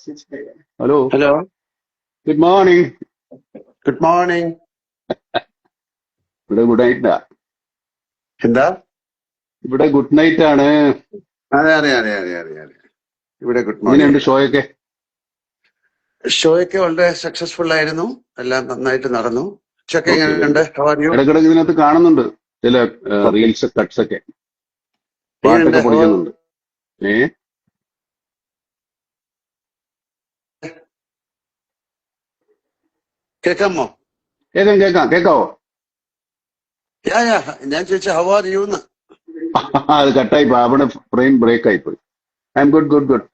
Hello, hello, good morning. Good morning. ഇവിടെ good നൈറ്റാ. എന്താ? ഇവിടെ ഗുഡ് നൈറ്റ് ആണ്. അതെ അതെ അതെ അതെ അതെ അതെ ഇവിടെ ഗുഡ് എങ്ങനെയുണ്ട് മോർണിംഗ്. ഷോയൊക്കെ? ഷോയൊക്കെ വളരെ സക്സസ്ഫുൾ ആയിരുന്നു. എല്ലാം നന്നായിട്ട് നടന്നു. ഉച്ചക്ക് ഓക്കെ, വെരി എങ്ങനെയുണ്ട്? ഗുഡ്. How are you? ഇടക്കിടക്ക് ഇതിനകത്ത് കാണുന്നുണ്ട് ചില ഓക്കെ. റീൽസ് കട്ട്സ് ഒക്കെ. എങ്ങനെയുണ്ട്? പാട്ടൊക്കെ പൊളിക്കുന്നുണ്ട്. ഏ കേൾക്കാമോ? കേൾക്കാം കേൾക്കാം, കേൾക്കാവോ? യാ യാ, ഞാൻ ചോദിച്ച ഹൗ ആർ യു എന്ന്. അത് കട്ടായി പോയി, അവിടെ ഫ്രെയിം ബ്രേക്ക് ആയി പോയി. I M good good good.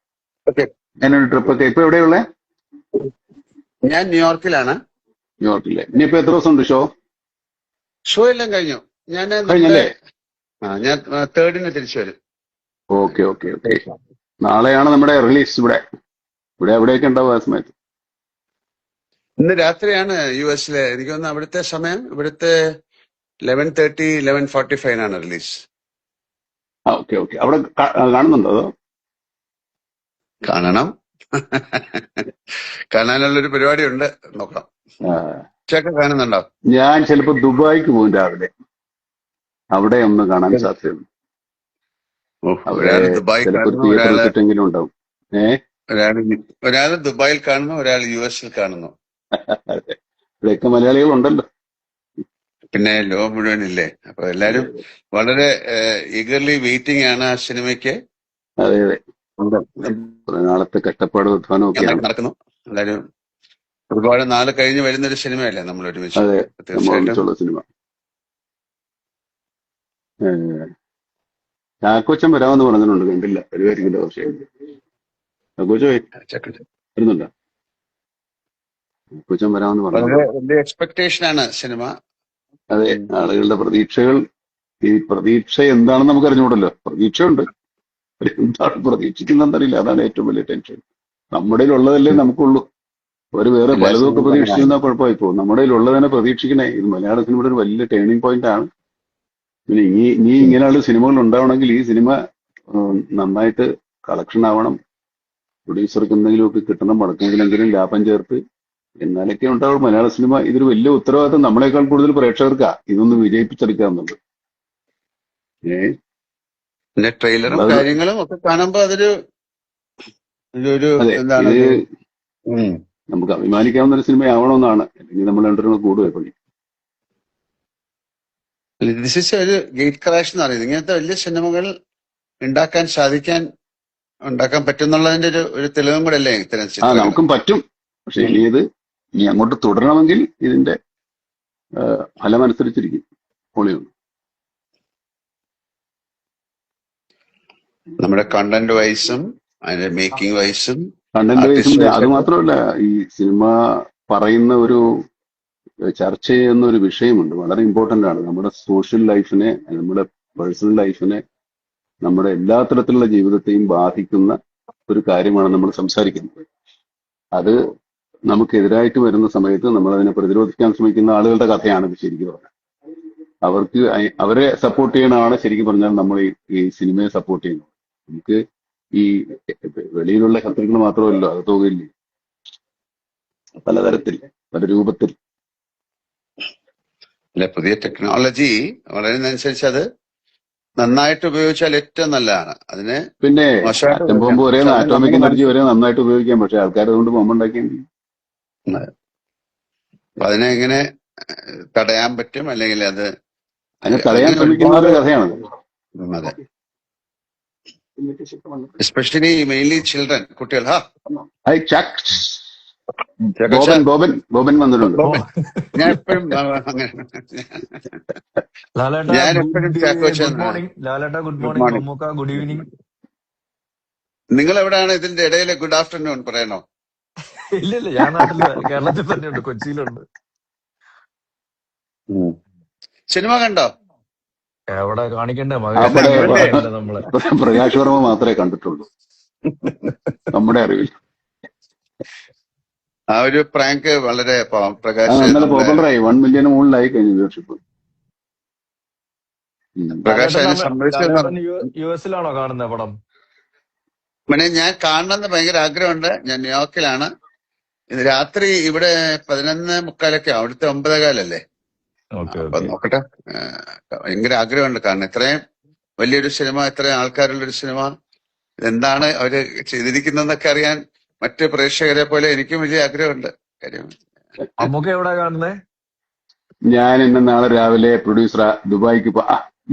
Okay. എങ്ങനെയുണ്ട് ട്രിപ്പൊക്കെ? ഇപ്പൊ എവിടെയുള്ളേ? ഞാൻ ന്യൂയോർക്കിലാണ്. ന്യൂയോർക്കിലെ. ഇനിയിപ്പോ എത്ര ദിവസം ഉണ്ട് ഷോ? ഷോ എല്ലാം കഴിഞ്ഞു. നമ്മുടെ കഴിഞ്ഞല്ലേ? ഞാൻ 3rd തിരിച്ചു വരും. Okay okay okay. നാളെയാണ് നമ്മുടെ റിലീസ്. ഇവിടെ എവിടെയൊക്കെ ഉണ്ടാവും ആ സമയത്ത്? ഇന്ന് രാത്രിയാണ് US-ലെ. എനിക്ക് തോന്നുന്നു അവിടുത്തെ സമയം ഇവിടുത്തെ 11:30 11:45 റിലീസ്. Okay okay. അവിടെ കാണുന്നുണ്ടോ അതോ? കാണണം. കാണാനുള്ളൊരു പരിപാടി ഉണ്ട്. നോക്കാം. ആ, ഉച്ചയൊക്കെ കാണുന്നുണ്ടോ? ഞാൻ ചിലപ്പോ ദുബായിക്ക് പോകും രാവിലെ. അവിടെ ഒന്ന് കാണാൻ സാധ്യതയുണ്ട്. അവിടെ ഒരാള് ദുബായ് ചിലപ്പോ ഒരു കാണുന്നു, തിയേറ്റർ വെച്ചിട്ടെങ്കിലും ഉണ്ടാവും. ഒരാള് ഒരാള് ദുബായിൽ കാണുന്നു, ഒരാൾ US-ൽ കാണുന്നു. ഇവിടെയൊക്കെ മലയാളികളുണ്ടല്ലോ. പിന്നെ ലോകം മുഴുവനില്ലേ. അപ്പൊ എല്ലാരും വളരെ ഈഗർലി വെയിറ്റിംഗ് ആണ് ആ സിനിമയ്ക്ക്. അതെ അതെ. കുറെ നാളത്തെ കഷ്ടപ്പാട് അധ്വാനം ഒക്കെയാണ്. നടക്കുന്നു. എല്ലാരും ഒരുപാട് നാള് കഴിഞ്ഞ് വരുന്നൊരു സിനിമയല്ലേ നമ്മൾ ഒരുമിച്ച്. അതെ, നമ്മൾ തീർച്ചയായിട്ടും ഒന്നിച്ചുള്ള സിനിമ. ചാക്കോച്ചൻ വരാമെന്ന് പറഞ്ഞിട്ടുണ്ട്, കണ്ടില്ല. വരുമായിരിക്കില്ല. പക്ഷേ ചാക്കോച്ചോ വരുന്നുണ്ടോ? ചാക്കോച്ചൻ വരാമെന്ന് വളരെ പറഞ്ഞു. വലിയ എക്സ്പെക്ടേഷൻ ആണ് സിനിമ. അതെ, ആളുകളുടെ പ്രതീക്ഷകൾ. ഈ പ്രതീക്ഷ എന്താണെന്ന് നമുക്ക് അറിഞ്ഞുകൂടല്ലോ. പ്രതീക്ഷയുണ്ട്, എന്താണ് പ്രതീക്ഷിക്കുന്നറിയില്ല. അതാണ് ഏറ്റവും വലിയ ടെൻഷൻ. നമ്മുടെ ഉള്ളതല്ലേ നമുക്കുള്ളൂ. ഒരു വേറെ എല്ലാ പലതും ഒക്കെ സിനിമയും പ്രതീക്ഷിച്ചിരുന്ന അങ്ങനെയാണ്. കുഴപ്പമായി പോകും. നമ്മുടെ ഉള്ളതിനെ പ്രതീക്ഷിക്കണേ. ഇത് മലയാള സിനിമയുടെ ഒരു വലിയ ടേണിംഗ് പോയിന്റ് ആണ്. പിന്നെ ഇനി ഇങ്ങനെയുള്ള സിനിമകൾ ഉണ്ടാവണമെങ്കിൽ ഈ സിനിമ നന്നായിട്ട് കളക്ഷൻ ആവണം. പ്രൊഡ്യൂസർക്ക് എന്തെങ്കിലുമൊക്കെ കിട്ടണം, മുടക്കെങ്കിലെങ്കിലും ലാഭം ചേർത്ത്, എന്നാലൊക്കെ ഉണ്ടാവും മലയാള സിനിമ. ഇതൊരു വലിയ ഉത്തരവാദിത്തം നമ്മളെക്കാൾ കൂടുതൽ പ്രേക്ഷകർക്കാ ഇതൊന്ന് വിജയിപ്പിച്ചെടുക്കാന്നുള്ളത്. പിന്നെ ട്രെയിലറും നമ്മളത് കാര്യങ്ങളും ഒക്കെ കാണുമ്പോ അതൊരു ഒരു അതെ, എന്താണ് ഇത് ഒരു നമുക്ക് അഭിമാനിക്കാവുന്ന ഒരു സിനിമയാവണമെന്നാണ്. അല്ലെങ്കിൽ നമ്മൾ രണ്ടുപേരും കൂടുകയെ പണി. ദിസ് ഇസ് ഒരു ഗേറ്റ് ക്രാഷ് എന്ന് പറയുന്നത്. ഇങ്ങനത്തെ വലിയ സിനിമകൾ ഉണ്ടാക്കാൻ പറ്റുന്നുള്ളതിന്റെ ഒരു തെളിവും കൂടെ അല്ലേ ഇത്തരം ചിത്രങ്ങൾ. നമുക്കും പറ്റും. പക്ഷെ ഇനി അങ്ങോട്ട് തുടരണമെങ്കിൽ ഇതിന്റെ ഫലമനുസരിച്ചിരിക്കും. പൊളിയുണ്ട്. നമ്മുടെ കണ്ടന്റ് വൈസും അതിന്റെ മേക്കിംഗ് വൈസും കണ്ടന്റ് ആർട്ടിസ്റ്റ് വൈസിന്റെ അത് വൈസും. മാത്രമല്ല, ഈ സിനിമ പറയുന്ന ഒരു ചർച്ച ചെയ്യുന്ന ഒരു വിഷയമുണ്ട്. വളരെ ഇമ്പോർട്ടന്റ് ആണ്. നമ്മുടെ സോഷ്യൽ ലൈഫിനെ, നമ്മുടെ പേഴ്സണൽ ലൈഫിനെ, നമ്മുടെ എല്ലാ തരത്തിലുള്ള ജീവിതത്തെയും ബാധിക്കുന്ന ഒരു കാര്യമാണ് നമ്മൾ സംസാരിക്കുന്നത്. അത് നമുക്കെതിരായിട്ട് വരുന്ന സമയത്ത് നമ്മൾ അതിനെ പ്രതിരോധിക്കാൻ ശ്രമിക്കുന്ന ആളുകളുടെ കഥയാണ് ഇത് ശരിക്കും പറഞ്ഞാൽ. അവരെ സപ്പോർട്ട് ചെയ്യണമാണ് ശരിക്കും പറഞ്ഞാൽ നമ്മൾ ഈ സിനിമയെ സപ്പോർട്ട് ചെയ്യുന്നത്. നമുക്ക് ഈ വെളിയിലുള്ള ശത്രുക്കൾ മാത്രമല്ലോ, അത് തോന്നില്ലേ, പലതരത്തിൽ, പല രൂപത്തിൽ. അല്ലെ, പുതിയ ടെക്നോളജി വളരുന്നതനുസരിച്ച് അത് നന്നായിട്ട് ഉപയോഗിച്ചാൽ ഏറ്റവും നല്ലതാണ്. അതിന് പിന്നെ മോശമായിട്ട് ആറ്റം ഉപയോഗിക്കാം. ബോംബ് വരെ, പക്ഷെ അത് ആറ്റോമിക് നമ്മുടെ എനർജി വരെ നന്നായിട്ട് ഉപയോഗിക്കാം. പക്ഷെ ആൾക്കാർ അതുകൊണ്ട് ബോംബ് ഉണ്ടാക്കിയാൽ അതിനെ എങ്ങനെ തടയാൻ പറ്റും, അല്ലെങ്കിൽ അതിനെ തടയാൻ അങ്ങനെ ശ്രമിക്കുന്നവരുടെ ഒരുപാട്. കഥയാണത്. അതെ, എസ്പെഷ്യലി മെയിൻലി ചിൽഡ്രൻ, കുട്ടികൾ. ബോബൻ വന്നിട്ടുണ്ട്. ഞാൻ എപ്പോഴും അങ്ങനെ ലാലേട്ടാ, ഞാൻ എപ്പോഴും ചാക്കോച്ചൻ. Good morning. ലാലേട്ടാ, good good morning. Morning. Mammookka, good evening. നിങ്ങൾ എവിടെയാണ് ഇതിന്റെ ഇടയിൽ ഗുഡ് ആഫ്റ്റർനൂൺ പറയണോ? ഇല്ല, ഞാൻ നാട്ടില് കേരളത്തിൽ തന്നെയുണ്ട്, കൊച്ചിയിലുണ്ട്. സിനിമ കണ്ടോ? എവിടെ കാണിക്കണ്ടേ, അവിടെ മകൻ നമ്മളെ. പ്രകാശ് വർമ്മ മാത്രമേ കണ്ടിട്ടുള്ളൂ നമ്മുടെ അറിവിൽ. ആ ഒരു പ്രാങ്ക് വളരെ പ്രകാശ് നല്ല പോപ്പുലറായി. 1 മില്യന് മുകളിലായി കഴിഞ്ഞ വ്യൂവർഷിപ്പ്. പ്രകാശ് അതിനെ സംബന്ധിച്ച് യുഎസിലാണോ കാണുന്ന പടം? ഞാൻ കാണണമെന്ന് ഭയങ്കര ആഗ്രഹമുണ്ട്. ഞാൻ ന്യൂയോർക്കിലാണ്. ഇത് രാത്രി ഇവിടെ 11:45 അവിടുത്തെ 9:15 ഓക്കെ അപ്പൊ ഓക്കെ. നോക്കട്ടെ. ഭയങ്കര ആഗ്രഹമുണ്ട് കാരണം ഇത്രയും വലിയൊരു സിനിമ, ഇത്രയും ആൾക്കാരുള്ളൊരു സിനിമ, എന്താണ് അവര് ചെയ്തിരിക്കുന്നതെന്നൊക്കെ അറിയാൻ മറ്റ് പ്രേക്ഷകരെ പോലെ എനിക്കും വലിയ ആഗ്രഹമുണ്ട്. കാര്യം അമ്മൊക്കെ എവിടാ കാണുന്നേ? ഞാൻ ഇന്ന് നാളെ രാവിലെ പ്രൊഡ്യൂസർ ദുബായിക്ക്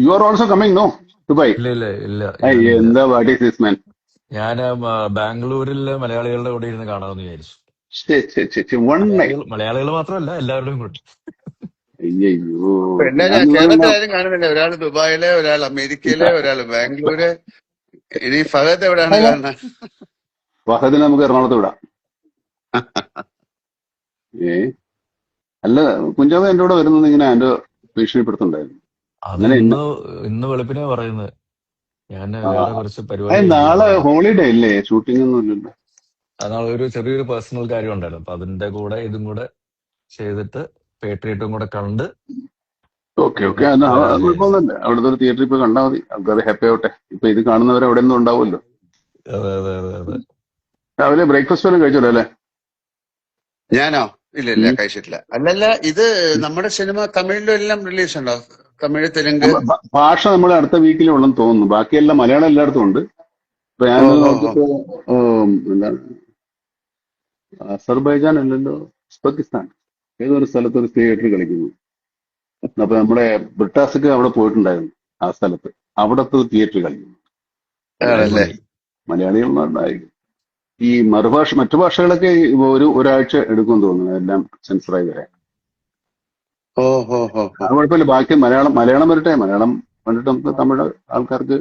you are also coming no Dubai? ഇല്ല ഇല്ല ഇല്ല, ഞാനില്ല. എന്താ വാട്ട് ഈസ് ദിസ് മാൻ? ഞാൻ ബാംഗ്ലൂരിലെ മലയാളികളുടെ കൂടെ ഇരുന്ന് കാണാമെന്ന് വിചാരിച്ചു. One night. മലയാളികൾ മാത്രമല്ല, എല്ലാവരുടെയും കൂടെ. അയ്യോ, പിന്നെ ഞാൻ കേരളത്തിൽ ആരും കാണുന്നില്ല. ഒരാൾ ദുബായിലെ, ഒരാൾ അമേരിക്കയിലെ, ഒരാൾ ബാംഗ്ലൂര്. ഇനി ഫഹദ് എവിടെയാണ് കാണുന്നത്? ഫഹദിനെ നമുക്ക് എറണാകുളത്ത് വിടാം. ഏ അല്ല, കുഞ്ചാവ് എന്റെ കൂടെ വരുന്നത് ഇങ്ങനെ എന്റെ ഭീഷണിപ്പെടുത്തുണ്ടായിരുന്നു. അത് അങ്ങനെ ഇന്ന് വെളുപ്പിനെ പറയുന്നത്. ഞാൻ വേറെ കുറച്ച് പരിപാടി നാളെ ഹോളിഡേ ഇല്ലേ? ഷൂട്ടിംഗ് ഒന്നും ഇല്ലല്ലോ. നാളെ ഒരു ചെറിയൊരു പേഴ്സണൽ കാര്യം ഉണ്ടായിരുന്നു. അപ്പൊ അതിന്റെ കൂടെ ഇതും കൂടെ ചെയ്തിട്ട് പേട്രിയറ്റും കൂടെ കണ്ട്. ഓക്കെ ഓക്കെ, കുഴപ്പമൊന്നുമില്ല. അവിടുത്തെ ഒരു തിയേറ്ററിൽ ഇപ്പൊ കണ്ടാൽ മതി, ആൾക്കാർ ഹാപ്പി ആവട്ടെ. ഇപ്പൊ ഇത് കാണുന്നവർ അവിടെ ഒന്നും ഉണ്ടാവുമല്ലോ. അതെ അതെ അതെ അതെ. രാവിലെ ബ്രേക്ക്ഫാസ്റ്റ് വല്ലതും കഴിച്ചല്ലോ അല്ലേ? ഞാനോ? ഇല്ല കഴിച്ചിട്ടില്ല. അല്ലല്ല, ഇത് നമ്മുടെ സിനിമ തമിഴിലും എല്ലാം റിലീസ് ഉണ്ടോ? തമിഴ്, തെലുങ്ക് ഭാഷ നമ്മൾ അടുത്ത വീക്കിലേ ഉള്ളെന്ന് തോന്നുന്നു. ബാക്കിയെല്ലാം മലയാളം എല്ലായിടത്തും ഉണ്ട്. ഇപ്പൊ ഞാൻ നോക്കിയപ്പോ എന്താണ്, അസർബൈജാൻ അല്ലല്ലോ, ഉസ്ബെക്കിസ്ഥാൻ ഏതൊരു സ്ഥലത്ത് ഒരു തിയേറ്ററിൽ കളിക്കുന്നു. അപ്പൊ നമ്മുടെ ബ്രിട്ടാസൊക്കെ അവിടെ പോയിട്ടുണ്ടായിരുന്നു. ആ സ്ഥലത്ത് അവിടത്തെ തിയേറ്ററിൽ കളിക്കുന്നു. ആണല്ലേ? മലയാളികളുണ്ടായിരിക്കും. ഈ മറ്റു ഭാഷകളൊക്കെ ഒരാഴ്ച എടുക്കുമെന്ന് തോന്നുന്നു എല്ലാം സെൻസറായി വരാൻ. അത് കുഴപ്പമില്ല. ബാക്കി മലയാളം വരട്ടെ. മലയാളം കണ്ടിട്ട് നമുക്ക് തമിഴ് ആൾക്കാർക്ക്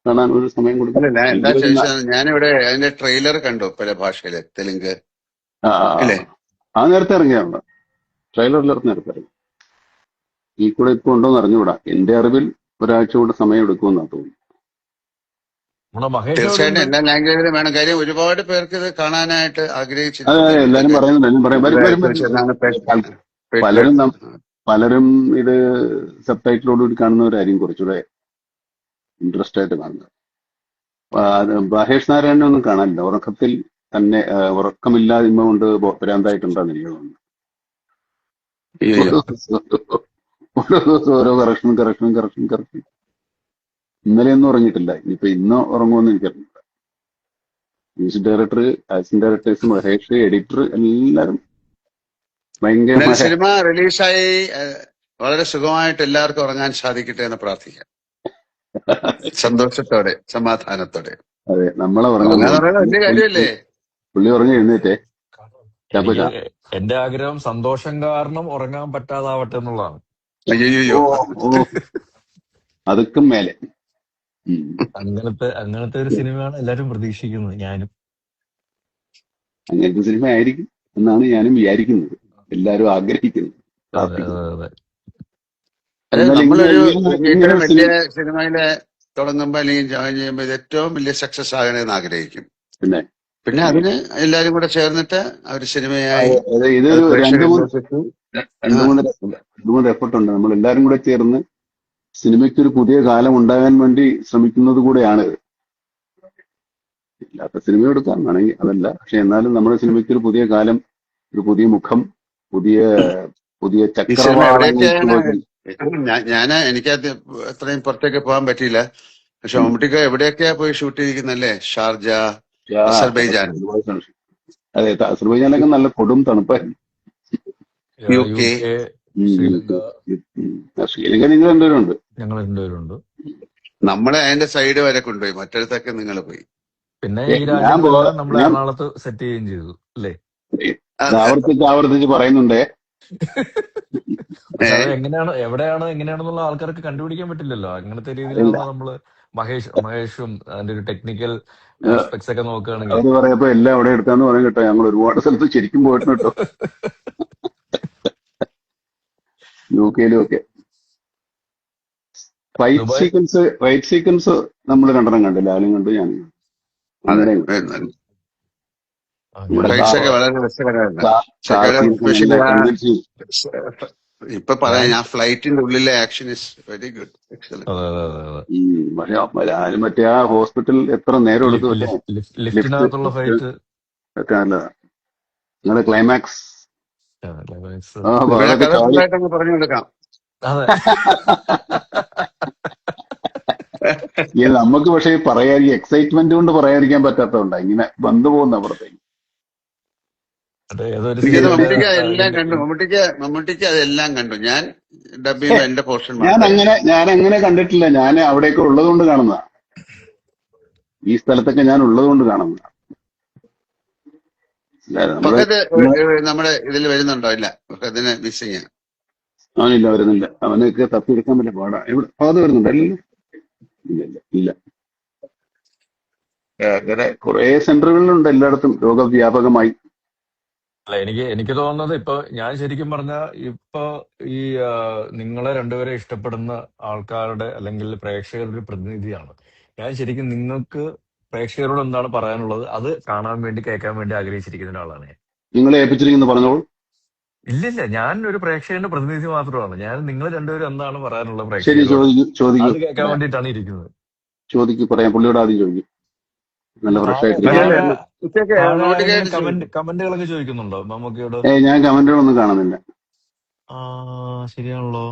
കാണാൻ ഒരു സമയം കൊടുക്കും. എന്താ ചോദിച്ചത്, ഞാനിവിടെ അതിന്റെ ട്രെയിലർ കണ്ടു പല ഭാഷയില്. തെലുങ്ക് ഇല്ലേ? ആ നേരത്തെ ഇറങ്ങിയാണ്. ട്രെയിലറിലിറങ്ങി നേരത്തെ ഇറങ്ങി. ഈ കൂടെ ഇപ്പൊ ഉണ്ടോന്ന് അറിഞ്ഞുകൂടാ. എന്റെ അറിവിൽ ഒരാഴ്ച കൂടെ സമയം എടുക്കുമെന്നാണ് തോന്നുന്നു. തീർച്ചയായിട്ടും എല്ലാ ലാംഗ്വേജിലും വേണം. കാര്യം ഒരുപാട് പേർക്ക് ഇത് കാണാനായിട്ട് അതെ, എല്ലാരും പറയുന്നുണ്ട്. പലരും ഇത് സബ് ടൈറ്റിലോടുകൂടി കാണുന്നവരായിരിക്കും കുറച്ചുകൂടെ ഇൻട്രസ്റ്റ് ആയിട്ട് കാണുന്നത്. മഹേഷ് നാരായണനെ ഒന്നും കാണാനില്ല. ഉറക്കത്തിൽ തന്നെ ഉറക്കമില്ലായ്മ കൊണ്ട് ഭ്രാന്തായിട്ടുണ്ടെന്ന് എനിക്ക് തോന്നുന്നു. ഓരോ ദിവസം ഓരോ കറക്ഷൻ. ഇന്നലെയൊന്നും ഉറങ്ങിയിട്ടില്ല. ഇനിയിപ്പോ ഇന്ന് ഉറങ്ങുമെന്ന് എനിക്കറിയില്ല. Music director, assistant directors, Mahesh, editor എല്ലാരും ഭയങ്കരമായ. സിനിമ റിലീസായി വളരെ സുഖമായിട്ട് എല്ലാവർക്കും ഉറങ്ങാൻ സാധിക്കട്ടെ എന്ന് പ്രാർത്ഥിക്കാം. സന്തോഷത്തോടെ, സമാധാനത്തോടെ. അതെ, നമ്മളെ വലിയ കാര്യമല്ലേ? പുള്ളി ഉറങ്ങി എഴുന്നേറ്റേ. എന്റെ ആഗ്രഹം സന്തോഷം കാരണം ഉറങ്ങാൻ പറ്റാതാവട്ടെ എന്നുള്ളതാണ്. അയ്യോ, അതുക്കും മേലെ അങ്ങനത്തെ ഒരു സിനിമയാണ് എല്ലാരും പ്രതീക്ഷിക്കുന്നത്. ഞാനും അങ്ങനത്തെ സിനിമ ആയിരിക്കും എന്നാണ് ഞാനും വിചാരിക്കുന്നത്, എല്ലാരും ആഗ്രഹിക്കുന്നത്. നമ്മളൊരു ഏറ്റവും വലിയ സിനിമയില് തുടങ്ങുമ്പോ അല്ലെങ്കിൽ ജോയിൻ ചെയ്യുമ്പോ ഇത് ഏറ്റവും വലിയ സക്സസ് ആകണമെന്ന് ആഗ്രഹിക്കും. പിന്നെ അതിന് എല്ലാരും കൂടെ ചേർന്നിട്ട് ഒരു സിനിമയായി ഇതൊരു രണ്ടു മൂന്ന് എഫർട്ട് ഉണ്ട്. നമ്മൾ എല്ലാരും കൂടെ ചേർന്ന് സിനിമയ്ക്ക് ഒരു പുതിയ കാലം ഉണ്ടാകാൻ വേണ്ടി ശ്രമിക്കുന്നത് കൂടെയാണ്. ഇല്ലാത്ത സിനിമ എടുക്കാൻ വേണമെങ്കിൽ അതല്ല, പക്ഷെ എന്നാലും നമ്മുടെ സിനിമയ്ക്ക് ഒരു പുതിയ കാലം, ഒരു പുതിയ മുഖം, പുതിയ ചക്രവാളങ്ങൾ. എനിക്ക് അത്രയും പുറത്തേക്ക് പോകാൻ പറ്റിയില്ല. പക്ഷെ മമ്മൂട്ടിക്ക് എവിടെയൊക്കെയാ പോയി ഷൂട്ട് ചെയ്തിരിക്കുന്നല്ലേ? Sharjah, Azerbaijan. അതെ, അസർബൈജാനിലൊക്കെ നല്ല കൊടും തണുപ്പായിരുന്നു. UK, ശ്രീലങ്ക നിങ്ങൾ രണ്ടുപേരുണ്ട്. ഞങ്ങൾ രണ്ടുപേരുണ്ട്. നമ്മളെ അതിന്റെ സൈഡ് വരെ കൊണ്ടുപോയി, മറ്റടുത്തൊക്കെ നിങ്ങൾ പോയി. പിന്നെ ഈ രാജ്യം നമ്മൾ എറണാകുളത്ത് സെറ്റ് ചെയ്യുകയും ചെയ്തു അല്ലേ? ആവർത്തിച്ച് പറയുന്നുണ്ടേ. എങ്ങനെയാണെന്നുള്ള ആൾക്കാർക്ക് കണ്ടുപിടിക്കാൻ പറ്റില്ലല്ലോ. അങ്ങനത്തെ രീതിയിലാണ് നമ്മള് മഹേഷും അതിന്റെ ഒരു ടെക്നിക്കൽ ആസ്പെക്ട്സ് ഒക്കെ നോക്കുകയാണെങ്കിൽ. അത് പറയപ്പോ എല്ലാം അവിടെ എടുക്കാന്ന് പറയാൻ കേട്ടോ. ഞങ്ങൾ ഒരുപാട് സ്ഥലത്ത് ശരിക്കും പോയിട്ടുണ്ട് കേട്ടോ, UK-ലും ഒക്കെ. ഫൈറ്റ് സീക്വൻസ് നമ്മൾ രണ്ടെണ്ണം കണ്ടു, ലാലും കണ്ടു, ഞാനും ഇപ്പൊ പറയാം, ഞാൻ ഞാൻ ഫ്ലൈറ്റിന്റെ ഉള്ളിലെ action is very good, excellent. അതെ അതെ അതെ അതെ പക്ഷെ ഞാൻ മറ്റേ ആ ഹോസ്പിറ്റൽ എത്ര നേരം എടുത്തു വെച്ചാൽ ലിഫ്റ്റ് ലിഫ്റ്റിനകത്തുള്ള ഫൈറ്റ് ഒക്കെ നല്ലതാ. നിങ്ങളുടെ ക്ലൈമാക്സ് ക്ലൈമാക്സ് അപ്പൊ ഇവിടെ അതൊക്കെ കഥ ചാടി ഫുള്ളായിട്ട് അങ്ങ് പറഞ്ഞു കൊടുക്കാം. അതെ നമുക്ക് പക്ഷേ പറയാൻ ഈ എക്സൈറ്റ്മെന്റ് കൊണ്ട് പറയാതിരിക്കാൻ പറ്റാത്തതുകൊണ്ടാ ഇങ്ങനെ വന്നു പോകുന്ന അപ്പുറത്തേക്ക്. അതെ ഏതൊരു എനിക്കത് ഇത് സീനിന്റെ മമ്മൂട്ടിക്ക് അതെല്ലാം ഇതിന്റെ കണ്ടു, മമ്മൂട്ടിക്ക് അതെല്ലാം കണ്ടു. ഞാൻ ഡബ് ചെയ്യുമ്പോ എന്റെ പോർഷൻ ഞാൻ മാത്രമേ അങ്ങനെ ഞാൻ അങ്ങനെ കണ്ടിട്ടില്ല. ഞാൻ അവിടെയൊക്കെ ഉള്ളത് കൊണ്ട് കാണുന്ന, ഈ സ്ഥലത്തൊക്കെ ഞാൻ ഉള്ളത് കൊണ്ട് കാണുന്ന. നമ്മുടെ ഫഹദ് നമ്മുടെ ഇതിൽ വരുന്നുണ്ടോ? ഇല്ല, ഫഹദിനെ മിസ്സിങ്. അവനില്ല, വരുന്നില്ല. അവനൊക്കെ തപ്പിയെടുക്കാൻ പറ്റില്ല, പാടാ. എവിടെ അത് വരുന്നുണ്ട്? അല്ലല്ലോ, ഇല്ല ഇല്ല ഇല്ല. അങ്ങനെ കുറെ സെന്ററുകളിലുണ്ട് എല്ലായിടത്തും രോഗവ്യാപകമായി. അല്ല എനിക്ക് തോന്നുന്നത് ഇപ്പൊ ഞാൻ ശരിക്കും പറഞ്ഞ ഇപ്പൊ ഈ നിങ്ങളെ രണ്ടുപേരെ ഇഷ്ടപ്പെടുന്ന ആൾക്കാരുടെ അല്ലെങ്കിൽ പ്രേക്ഷകരുടെ ഒരു പ്രതിനിധിയാണ് ഞാൻ. ശരിക്കും നിങ്ങൾക്ക് പ്രേക്ഷകരോട് എന്താണ് പറയാനുള്ളത് അത് കാണാൻ വേണ്ടി കേൾക്കാൻ വേണ്ടി ആഗ്രഹിച്ചിരിക്കുന്ന ഒരാളാണ് ഞാൻ. നിങ്ങളെ ഏൽപ്പിച്ചിരിക്കുന്നു, പറഞ്ഞോളൂ. ഇല്ലില്ല, ഞാൻ ഒരു പ്രേക്ഷകന്റെ പ്രതിനിധി മാത്രമാണ്. ഞാൻ നിങ്ങൾ രണ്ടുപേരും എന്താണ് പറയാനുള്ളത് ശരി, പ്രേക്ഷകരോട് ചോദിക്കൂ അത് കേൾക്കാൻ പറയാം. വേണ്ടിയിട്ടാണ് ഇരിക്കുന്നത്. ചോദിക്കൂ, പറയാം. പുള്ളിയോട് ആദ്യം ചോദിക്കും, നല്ല ഫ്രഷ് താഴെ ആയിട്ട്. താഴെ ഉച്ചയ്ക്ക് താഴെ മമ്മൂട്ടിക്കായിട്ട് കമന്റുകളൊക്കെ ചോദിക്കുന്നുണ്ടോ മമ്മൂക്കയോട്? ഞാൻ കമന്റുകളൊന്നും കാണുന്നില്ല. ആ ശരിയാണല്ലോ.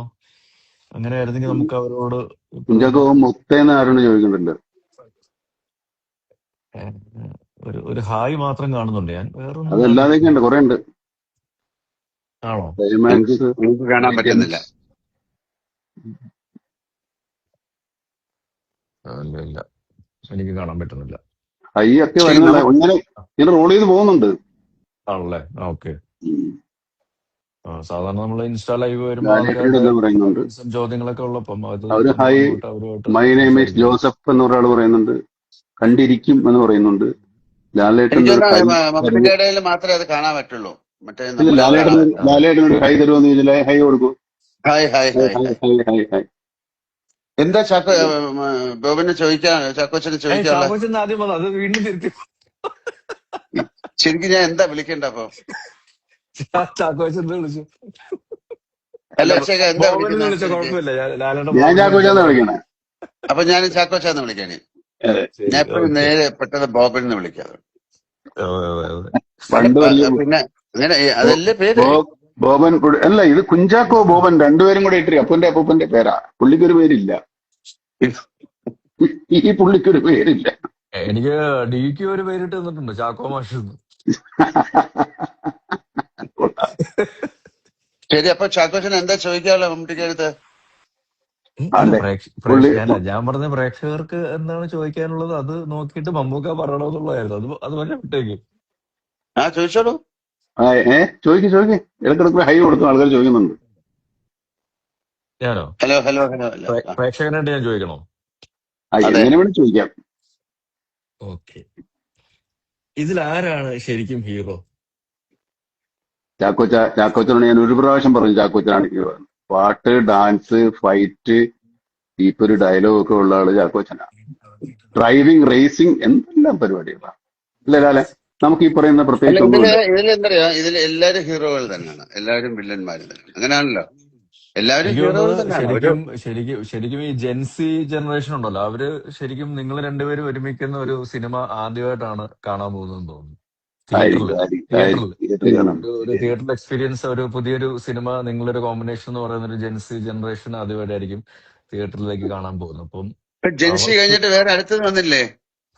അങ്ങനെയായിരുന്നെങ്കിൽ നമുക്ക് അവരോട് ഇപ്പൊ കുഞ്ചാക്കോ മുത്തേന്ന് ആരോട് ചോദിക്കുന്നുണ്ട്. ഏഹ്, ഒരു ഹായ് മാത്രം കാണുന്നുണ്ട് ഞാൻ, വേറൊന്നും അതല്ലാതെയൊക്കെ ഉണ്ട്, കാണുന്നില്ല. കുറെ ഉണ്ട്. ആണോ? ക്ലൈമാക്സ്, എനിക്ക് കാണാൻ പറ്റുന്നില്ല. ഇല്ല ഇല്ല, എനിക്ക് കാണാൻ പറ്റുന്നില്ല. ഹൈ ഒക്കെ ശരി, വരുന്നില്ല. നമുക്ക് ഇങ്ങനെ റോൾ ചെയ്ത് പോകുന്നുണ്ട്. ആണല്ലേ? ഓക്കെ. ഉം. സാധാരണ നമ്മൾ ഇൻസ്റ്റാ ലൈവ് വരുമ്പോൾ ലാലേട്ടനോട് ആൾക്കാരുടെ എന്ന് പറയുന്നുണ്ട്. കമന്റ്സും ചോദ്യങ്ങളൊക്കെ ഉള്ളപ്പം അത് അവര് നമ്മൾ ഹൈ, അങ്ങോട്ട് അവരുമായിട്ട് മൈ നെയിം ഈസ് സംസാരിക്കുന്നു. ജോസഫ് എന്ന് ഒരാൾ പറയുന്നുണ്ട്. കണ്ടിരിക്കും എന്ന് പറയുന്നുണ്ട്. ലാലേട്ടൻ എനിക്ക് ഒരു ഹൈ തരുമോ? മമ്മൂട്ടിയുടെ ഇടയിൽ മാത്രമേ അത് കാണാൻ പറ്റുള്ളൂ. മറ്റേ ഇല്ല, നമ്മുടെ അതെ അതെ ലാലേട്ടനൊരു ഹൈ തരുമോ എന്ന് ചോദിച്ചാൽ ഹൈ കൊടുക്കൂ. Hi hi high hi high hi. High high high. എന്താ ബോബിന് ചാക്കോച്ചന് ചോദിക്കാനുള്ള? ചാക്കോച്ചൻ ആദ്യം വന്നു, അത് വീണ്ടും തിരുത്തി. ശരിക്കും ഞാൻ എന്താ വിളിക്കണ്ട അപ്പൊ? ചാക്കോച്ചൻ വിളിച്ചു, അല്ല, അല്ല ശേഖ എന്താ ബോബനെ വിളിക്കുന്നത് വിളിച്ച ശരിക്ക്? കുഴപ്പമില്ല. ലാലേട്ടൻ ഞാൻ ബോബനെ ചാക്കോച്ചാന്ന് വിളിച്ചാലും വിളിക്കണേ. അപ്പൊ ഞാൻ ചാക്കോച്ചാന്ന് വിളിക്കാന്. അതെ. ഞാൻ ശരി. എപ്പോഴും ഓക്കെ. നേരെ പെട്ടെന്ന് ബോബിനെ വിളിക്കാറ്. അതെ. പണ്ട് വലിയ പിന്നെ അങ്ങനെ ബോ- അതല്ലേ പേര്. ബോ- ബോബൻ അല്ല, ഇത് കുഞ്ചാക്കോ ബോബൻ രണ്ടുപേരും കൂടെ ഇട്ട് അപ്പന്റെ അപ്പൂപ്പന്റെ പേരാ. പുള്ളിക്കൊരു പേരില്ല. ഈ പുള്ളിക്കൊരു പേരില്ല. എനിക്ക് ഡിക്ക് ഒരു പേരിട്ട് തന്നിട്ടുണ്ട്, ചാക്കോ മാഷ് എന്ന്. ശരി, അപ്പൊ ചാക്കോച്ചൻ എന്താ ചോദിക്കാനുള്ള മമ്മൂട്ടിക്ക് അടുത്ത്? അല്ല അതെ, പുള്ളി അല്ല ഞാൻ പറഞ്ഞ പ്രേക്ഷകർക്ക് എന്താണ് ചോദിക്കാനുള്ളത് അത് നോക്കിയിട്ട് മമ്മൂക്ക പറയണമെന്നുള്ളതായിരുന്നു. അത് പറഞ്ഞ വിട്ടേക്ക്. ചോദിച്ചോളൂ. ചോദിക്ക്. ഇടക്കിടക്ക് ഹൈ കൊടുക്കും, ആൾക്കാർ ചോദിക്കുന്നുണ്ട്. ഞാനോ? Hello hello hello hello. പ്രേക്ഷകനായിട്ട് ഞാൻ ചോദിക്കണോ? അതെ. എങ്ങനെ വേണം ചോദിക്കാം. ഓക്കെ. ഇതിൽ ആരാണ് ശരിക്കും ഹീറോ? ചാക്കോച്ചനോട് ഞാൻ ഒരു പ്രാവശ്യം പറഞ്ഞു, ചാക്കോച്ചനാണ് ഹീറോ. പാട്ട്, ഡാൻസ്, ഫൈറ്റ്, ഇപ്പൊ ഒരു ഡയലോഗ് ഒക്കെ ഉള്ള ആള് ചാക്കോച്ചനാണ്. ഡ്രൈവിംഗ്, റേസിംഗ്, എന്തെല്ലാം പരിപാടികളാണ്. അല്ലേ ലാലെ? നമുക്ക് ഈ പറയുന്ന അല്ല, പ്രത്യേകിച്ച് ഇതില് ഒന്നുമില്ല. ഇതിലെന്തറിയോ, ഇതിൽ എല്ലാവരും ഹീറോകൾ തന്നെയാണ്, എല്ലാവരും വില്ലന്മാര് തന്നെയാണ്. അങ്ങനെയാണല്ലോ, എല്ലാവരും എനിക്ക് ഹീറോകൾ തോന്നുന്നത് തന്നെയാണ്. ശരിക്കും ഈ ജെൻസി ജനറേഷൻ ഉണ്ടല്ലോ, അവര് ശരിക്കും നിങ്ങൾ രണ്ടുപേരും ഒരുമിക്കുന്ന ഒരു സിനിമ ആദ്യമായിട്ടാണ് കാണാൻ പോകുന്നതെന്ന് തോന്നുന്നു. തിയേറ്ററിൽ തിയേറ്ററിലാണ്. ഒരു തിയേറ്ററിൽ എക്സ്പീരിയൻസ്, ഒരു പുതിയൊരു സിനിമ, നിങ്ങളൊരു കോമ്പിനേഷൻ എന്ന് പറയുന്ന ഒരു ജെൻസി ജനറേഷൻ ആദ്യമായിട്ടായിരിക്കും തിയേറ്ററിലേക്ക് കാണാൻ പോകുന്നത്. അപ്പം ജെൻസി അവർക്ക് കഴിഞ്ഞിട്ട് വേറെ അടുത്തത് വന്നില്ലേ?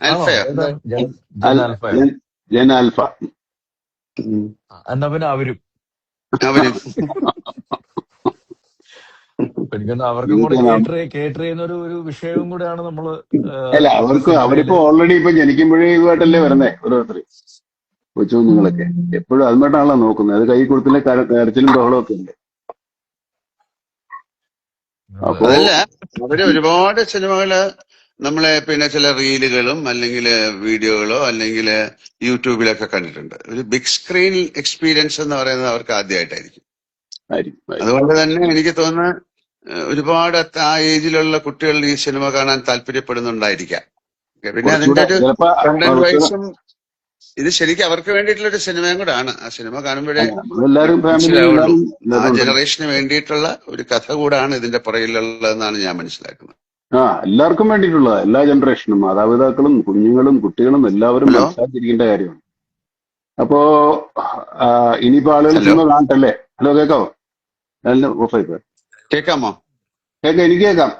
ആണോ? ആൽഫയോ ഏതാ? എന്താ? ജൻ ആൽഫയോ? ജൻ ആൽഫ. എന്നാ പിന്നെ അവരും. അവരും എനിക്കൊന്ന് അവർക്കും കൂടെ കേറ്റർ ചെയ്യുന്ന ഒരു വിഷയവും കൂടെയാണ് നമ്മള് അല്ല, ഒരു സിനിമയില്. അവരിപ്പോ ഓൾറെഡി ഇപ്പൊ ജനിക്കുമ്പോഴേ ഇതുമായിട്ടല്ലേ വരുന്നേ ഓരോരുത്തർ, കൊച്ചു കുഞ്ഞുങ്ങളൊക്കെ. എപ്പോഴും അതുമായിട്ടാണല്ലോ നോക്കുന്നത്. അത് കൈ കൊടുത്തില്ലേ കരച്ചിലും ബഹളവും ഒക്കെ ഉണ്ട്. അപ്പോ അതല്ല, അവര് ഒരുപാട് സിനിമകള് നമ്മളെ പിന്നെ ചില റീലുകളും അല്ലെങ്കിൽ വീഡിയോകളോ അല്ലെങ്കിൽ യൂട്യൂബിലൊക്കെ കണ്ടിട്ടുണ്ട്. ഒരു ബിഗ് സ്ക്രീൻ എക്സ്പീരിയൻസ് എന്ന് പറയുന്നത് അവർക്ക് ആദ്യമായിട്ടായിരിക്കും. അതുകൊണ്ട് തന്നെ എനിക്ക് തോന്നുന്നു ഒരുപാട് ആ ഏജിലുള്ള കുട്ടികൾ ഈ സിനിമ കാണാൻ താല്പര്യപ്പെടുന്നുണ്ടായിരിക്കാം. പിന്നെ അതിന്റെ ഒരു കണ്ടന്റ് വൈസും ഇത് ശരിക്കും അവർക്ക് വേണ്ടിയിട്ടുള്ള ഒരു സിനിമയും കൂടെ ആണ്. ആ സിനിമ കാണുമ്പോഴേ നമ്മളെല്ലാരും ഫാമിലി മനസ്സിലാവുള്ളൂ. എല്ലാരും ആ എല്ലാരും ഉണ്ട്. ജനറേഷന് വേണ്ടിയിട്ടുള്ള ഒരു കഥ കൂടാണ് ഇതിന്റെ പുറകിലുള്ളതെന്നാണ് ഞാൻ മനസ്സിലാക്കുന്നത്. എല്ലാവർക്കും വേണ്ടിയിട്ടുള്ളതാ, എല്ലാ ജനറേഷനും, മാതാപിതാക്കളും കുഞ്ഞുങ്ങളും കുട്ടികളും എല്ലാവരും ഹലോ മനസ്സിലാക്കിയിരിക്കേണ്ട കാര്യമാണ്. അപ്പോ ഇനിയിപ്പോ ആളുകൾ ഹലോ സിനിമ കാണട്ടല്ലേ? ഹലോ, കേക്കാവോ? എല്ലാം ഓഫായി പോയി. കേൾക്കാമോ? കേക്കാം, എനിക്ക് കേക്കാം.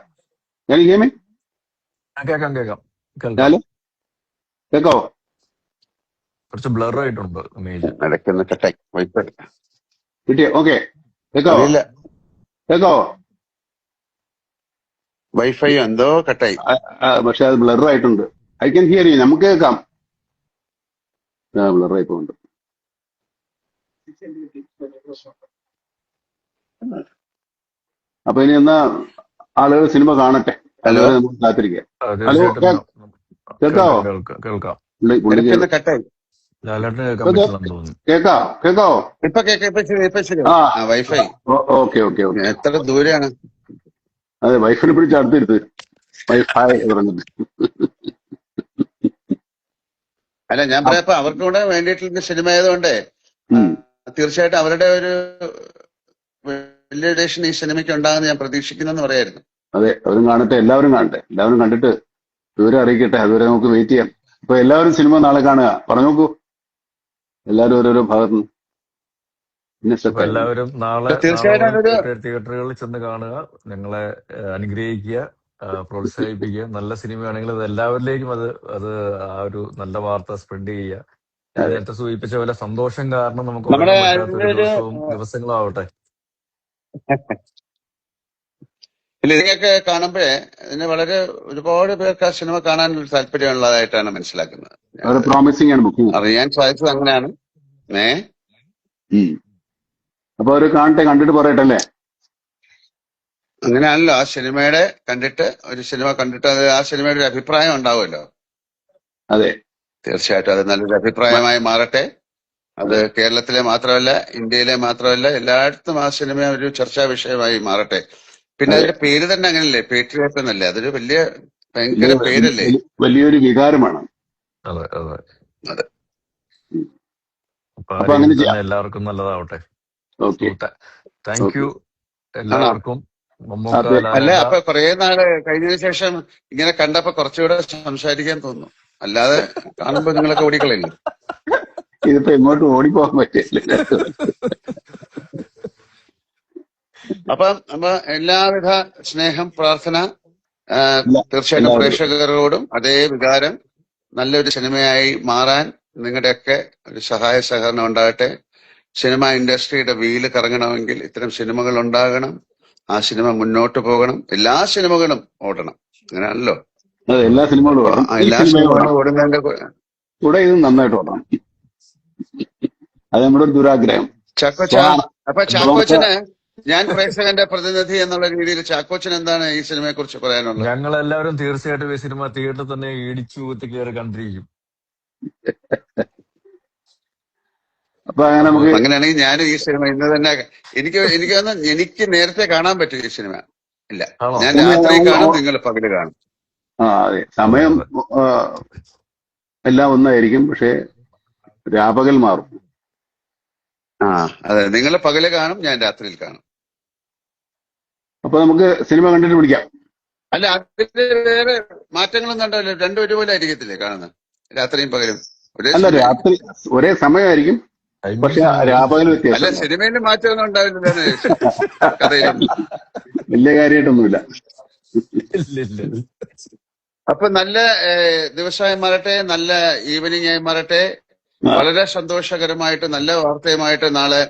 ഞാൻ കേമേ കേൾക്കാം കേൾക്കാം കേൾക്കാം. ഞാല് കേക്കാവോ? കുറച്ച് ബ്ലർ ആയിട്ടുണ്ട് ഇമേജ്. ഇടയ്ക്കൊന്ന് കട്ടായി വൈഫൈ കിട്ടിയോ? ഓക്കെ, കേക്കാവോ? അറിയില്ല, കേക്കാവോ? വൈഫൈ എന്തോ കട്ടായി. പക്ഷെ അത് ബ്ലർ ആയിട്ടുണ്ട്. I can hear you. നമുക്ക് കേൾക്കാം. ബ്ലർ ആയി പോകുന്നുണ്ട്. അപ്പൊ ഇനി എന്നാ ആളുകൾ സിനിമ കാണട്ടെ, ഹലോ അതുവരെ നമുക്ക് കാത്തിരിക്കാം. ഹലോ, തീർച്ചയായിട്ടും കേക്കാവോ? കേൾക്കാം. പുള്ളിക്ക് ഇടയ്ക്കൊന്ന് കട്ടായി. ലാലേട്ടന് കേൾക്കാൻ പറ്റില്ലെന്ന് തോന്നുന്നു. കേക്കാവോ? ഇപ്പൊ കേൾക്കാം, ഇപ്പൊ ശരി. ആ, ആ വൈഫൈ ഓക്കെ ഓക്കെ ഓക്കെ. എത്ര ദൂരെയാണ്? അതെ, വൈഫിനെ പിടിച്ച് അടുത്തിരുത്ത്. വൈഫൈ പറഞ്ഞിട്ട്. അല്ല, ഞാൻ പറയാം, അപ്പൊ അവർക്കും കൂടെ വേണ്ടിയിട്ടുള്ള സിനിമ ആയതുകൊണ്ട് ഉം. തീർച്ചയായിട്ടും അവരുടെ ഒരു വാലിഡേഷൻ ഈ സിനിമയ്ക്ക് ഉണ്ടാകുന്ന ഞാൻ പ്രതീക്ഷിക്കുന്നെന്ന് പറയായിരുന്നു. അതെ, അവരും കാണട്ടെ, എല്ലാവരും കാണട്ടെ, എല്ലാവരും കണ്ടിട്ട് വിവരം അറിയിക്കട്ടെ. അതുവരെ നമുക്ക് വെയിറ്റ് ചെയ്യാം. അപ്പൊ എല്ലാവരും സിനിമ നാളെ കാണുക. പറഞ്ഞു നോക്കൂ, എല്ലാവരും ഓരോരോ ഭാഗത്ത് നിന്ന്. പിന്നെ അപ്പൊ എല്ലാവരും നാളെ തീർച്ചയായിട്ടും മുതൽ അതൊരു തിയേറ്ററുകളിൽ ചെന്ന് കാണുക, ഞങ്ങളെ അനുഗ്രഹിക്കുക, പ്രോത്സാഹിപ്പിക്കുക. നല്ല സിനിമയാണെങ്കിൽ അത് എല്ലാവരിലേക്കും അത് അത് ആ ഒരു നല്ല വാർത്ത സ്പ്രെഡ് ചെയ്യുക. ഞാൻ നേരത്തെ സൂചിപ്പിച്ച പോലെ സന്തോഷം കാരണം നമുക്ക് നമ്മുടെ ഉറങ്ങാൻ പറ്റാത്ത അതിന്റെ ഒരു ഒരു ദിവസങ്ങളും ആവട്ടെ. ഇല്ല, ഇതിനൊക്കെ കാണുമ്പോഴേ ഇതിന് വളരെ ഒരുപാട് പേർക്ക് ആ സിനിമ കാണാൻ ഒരു താല്പര്യമുള്ളതായിട്ടാണ് മനസ്സിലാക്കുന്നത്. അവർ പ്രോമിസിംഗ് ആണ് ബുക്കിംഗ്. അറിയാൻ സാധിച്ചത് അങ്ങനെയാണ്. അപ്പൊ അവര് കാണട്ടെ, കണ്ടിട്ട് പറയട്ടെ അല്ലേ? അങ്ങനെയാണല്ലോ ആ സിനിമയുടെ കണ്ടിട്ട്, ഒരു സിനിമ കണ്ടിട്ട് അത് ആ സിനിമയുടെ ഒരു അഭിപ്രായം ഉണ്ടാവുമല്ലോ. അതെ, തീർച്ചയായിട്ടും അത് നല്ലൊരു അഭിപ്രായമായി മാറട്ടെ. അത് കേരളത്തിലെ മാത്രമല്ല, ഇന്ത്യയിലെ മാത്രമല്ല, എല്ലായിടത്തും ആ സിനിമ ഒരു ചർച്ചാ വിഷയമായി മാറട്ടെ. പിന്നെ അതിന്റെ പേര് തന്നെ അങ്ങനല്ലേ, പേട്രിയോട്ട് എന്നല്ലേ? അതൊരു ഭയങ്കര പേരല്ലേ? വലിയൊരു വികാരമാണ്. അതെ അതെ. അതെ. അപ്പൊ ആ അപ്പൊ അങ്ങനെ രീതിയിൽ ചെയ്യാം. തന്നെ എല്ലാവർക്കും നല്ലതാവട്ടെ. ഓക്കെ, താങ്ക് യു എല്ലാവർക്കും. അതെ. അല്ല, അപ്പൊ കുറെ നാള് കഴിഞ്ഞതിന് ശേഷം ഇങ്ങനെ കണ്ടപ്പോ കുറച്ചുകൂടെ സംസാരിക്കാൻ തോന്നുന്നു. അല്ലാതെ കാണുമ്പോ നിങ്ങളൊക്കെ ഓടിക്കളയില്ലേ? ഇതിപ്പോ എങ്ങോട്ട് ഓടിപ്പോകാൻ പറ്റില്ല. അപ്പൊ എല്ലാവിധ സ്നേഹം, പ്രാർത്ഥന തീർച്ചയായിട്ടും എല്ലാവരും പ്രേക്ഷകരോടും അതേ വികാരം നല്ലൊരു സിനിമയായി മാറാൻ നിങ്ങളുടെയൊക്കെ ഒരു സഹായ സഹകരണം ഉണ്ടാകട്ടെ. സിനിമ ഇൻഡസ്ട്രിയുടെ വീല് കറങ്ങണമെങ്കിൽ ഇത്തരം സിനിമകൾ ഉണ്ടാകണം. ആ സിനിമ മുന്നോട്ട് പോകണം. എല്ലാ സിനിമകളും ഓടണം. അങ്ങനെയാണല്ലോ. അതെ, എല്ലാ സിനിമകളും ഓടണം. ഈ എല്ലാ സിനിമയും സിനിമകളും ഓടണം. ഓടുന്നതിന്റെ കൂടെ ഇത് നന്നായിട്ട് ഓടണം. അത് നമ്മുടെ ഒരു ദുരാഗ്രഹം. അപ്പൊ ചാക്കോച്ചന്, ഞാൻ പ്രേക്ഷകന്റെ പ്രതിനിധി എന്നുള്ള രീതിയിൽ ചാക്കോച്ചൻ എന്താണ് ഈ സിനിമയെ കുറിച്ച് പറയാനുള്ളത്? ഞങ്ങളെല്ലാവരും തീർച്ചയായിട്ടും ഈ സിനിമ തിയേറ്ററിൽ തന്നെ ഇടിച്ചു കുത്തി കയറി കണ്ടിരിക്കും. അപ്പൊ അങ്ങനെ നമുക്ക് അങ്ങനെയാണെങ്കിൽ ഞാനും ഈ സിനിമ ഇന്ന് തന്നെ എനിക്ക് നേരത്തെ കാണാൻ പറ്റും ഈ സിനിമ. ഇല്ല, ഞാൻ രാത്രി കാണും, നിങ്ങൾ പകല് കാണും. അതെ, സമയം എല്ലാം ഒന്നായിരിക്കും, പക്ഷെ രാപകൽ മാറും. അതെ, നിങ്ങൾ പകല് കാണും, ഞാൻ രാത്രിയിൽ കാണും. അപ്പൊ നമുക്ക് സിനിമ കണ്ടിട്ട് പിടിക്കാം. അല്ല, അതില് വേറെ മാറ്റങ്ങളൊന്നും ഉണ്ടാവില്ല. രണ്ടും ഒരുപോലെ ആയിരിക്കത്തില്ലേ കാണുന്നത്? രാത്രിയും പകലും അല്ല, രാത്രി ഒരേ സമയമായിരിക്കും, പക്ഷെ രാപകൽ അല്ല, വ്യത്യാസം. സിനിമയിൽ മാറ്റമൊന്നും ഉണ്ടാവില്ല, കഥയിലൊന്നും. വലിയ കാര്യമായിട്ടൊന്നുമില്ല. അപ്പൊ നല്ല ദിവസമായി മാറട്ടെ, നല്ല ഈവനിങ് ആയി മാറട്ടെ. വളരെ സന്തോഷകരമായിട്ട് നല്ല വാർത്തയുമായിട്ട് നാളെ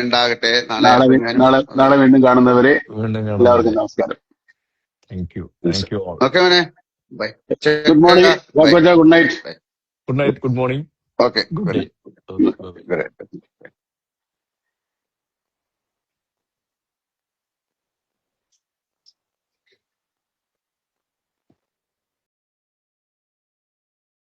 ഉണ്ടാകട്ടെ. നാളെ വീണ്ടും കാണുന്നവരെ എല്ലാവർക്കും നമസ്കാരം. ഓക്കെ മോനെ, bye. Good morning. Good night. Good night. Good morning. Okay.